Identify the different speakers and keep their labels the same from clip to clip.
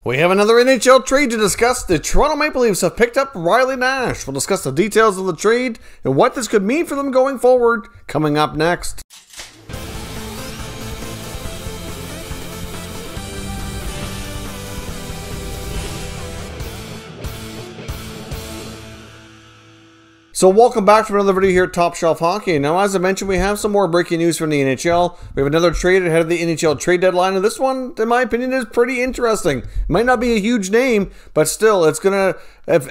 Speaker 1: We have another NHL trade to discuss. The Toronto Maple Leafs have picked up Riley Nash. We'll discuss the details of the trade and what this could mean for them going forward, coming up next. So welcome back to another video here at Top Shelf Hockey. Now, as I mentioned, we have some more breaking news from the NHL. We have another trade ahead of the NHL Trade Deadline, and this one, in my opinion, is pretty interesting. It might not be a huge name, but still, it's going to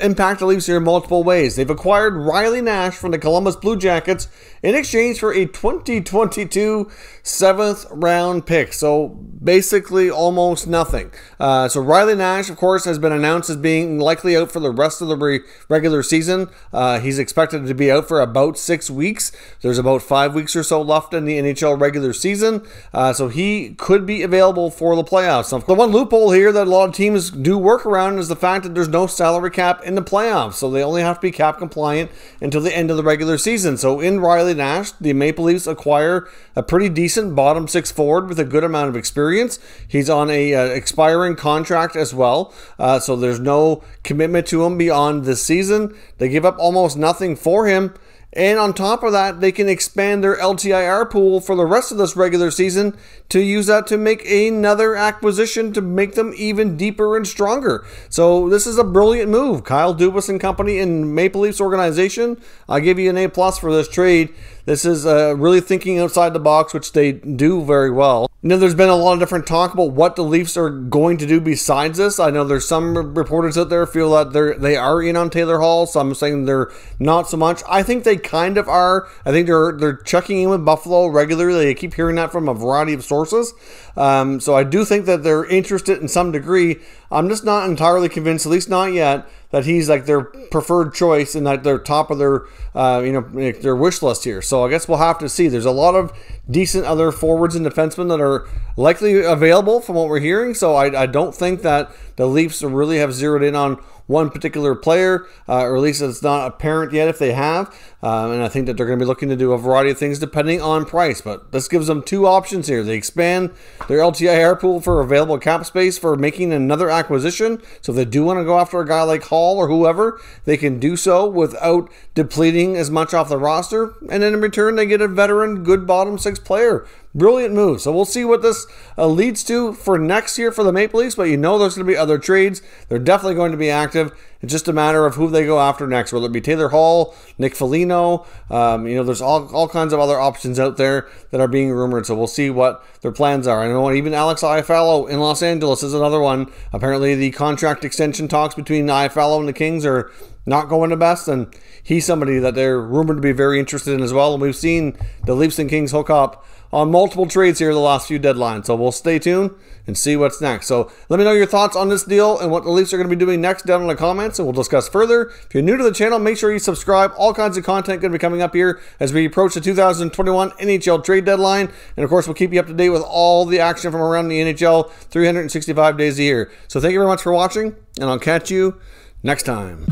Speaker 1: impact the Leafs here in multiple ways. They've acquired Riley Nash from the Columbus Blue Jackets in exchange for a 2022 7th-round pick. So basically almost nothing. So Riley Nash, of course, has been announced as being likely out for the rest of the regular season. He's expected to be out for about 6 weeks. There's about 5 weeks or so left in the NHL regular season. So he could be available for the playoffs. Now, the one loophole here that a lot of teams do work around is the fact that there's no salary cap in the playoffs, so they only have to be cap compliant until the end of the regular season. So in Riley Nash, the Maple Leafs acquire a pretty decent bottom six forward with a good amount of experience. He's on a expiring contract as well, so there's no commitment to him beyond this season. They give up almost nothing for him. And on top of that, they can expand their LTIR pool for the rest of this regular season to use that to make another acquisition to make them even deeper and stronger. So this is a brilliant move. Kyle Dubas and company in Maple Leafs organization, I'll give you an A+ for this trade. This is really thinking outside the box, which they do very well. You know, there's been a lot of different talk about what the Leafs are going to do besides this. I know there's some reporters out there feel that they are in on Taylor Hall. Some saying they're not so much. I think they kind of are. I think they're checking in with Buffalo regularly. I keep hearing that from a variety of sources. So I do think that they're interested in some degree. I'm just not entirely convinced, at least not yet, that he's like their preferred choice and that they're top of their their wish list here. So I guess we'll have to see. There's a lot of decent other forwards and defensemen that are likely available from what we're hearing. So I don't think that the Leafs really have zeroed in on one particular player, or at least it's not apparent yet if they have. And I think that they're going to be looking to do a variety of things depending on price. But this gives them two options here. They expand their LTIR pool for available cap space for making another acquisition. So if they do want to go after a guy like Hall or whoever, they can do so without depleting as much off the roster. And then in return, they get a veteran, good bottom six player. Brilliant move. So we'll see what this leads to for next year for the Maple Leafs, but you know there's going to be other trades. They're definitely going to be active. It's just a matter of who they go after next, whether it be Taylor Hall, Nick Foligno. There's all kinds of other options out there that are being rumored, so we'll see what their plans are. I know even Alex Iafallo in Los Angeles is another one. Apparently the contract extension talks between Iafallo and the Kings are not going to best, and he's somebody that they're rumored to be very interested in as well. And we've seen the Leafs and Kings hook up on multiple trades here the last few deadlines. So we'll stay tuned and see what's next. So let me know your thoughts on this deal and what the Leafs are going to be doing next down in the comments, and we'll discuss further. If you're new to the channel, make sure you subscribe. All kinds of content going to be coming up here as we approach the 2021 NHL Trade Deadline. And of course, we'll keep you up to date with all the action from around the NHL 365 days a year. So thank you very much for watching, and I'll catch you next time.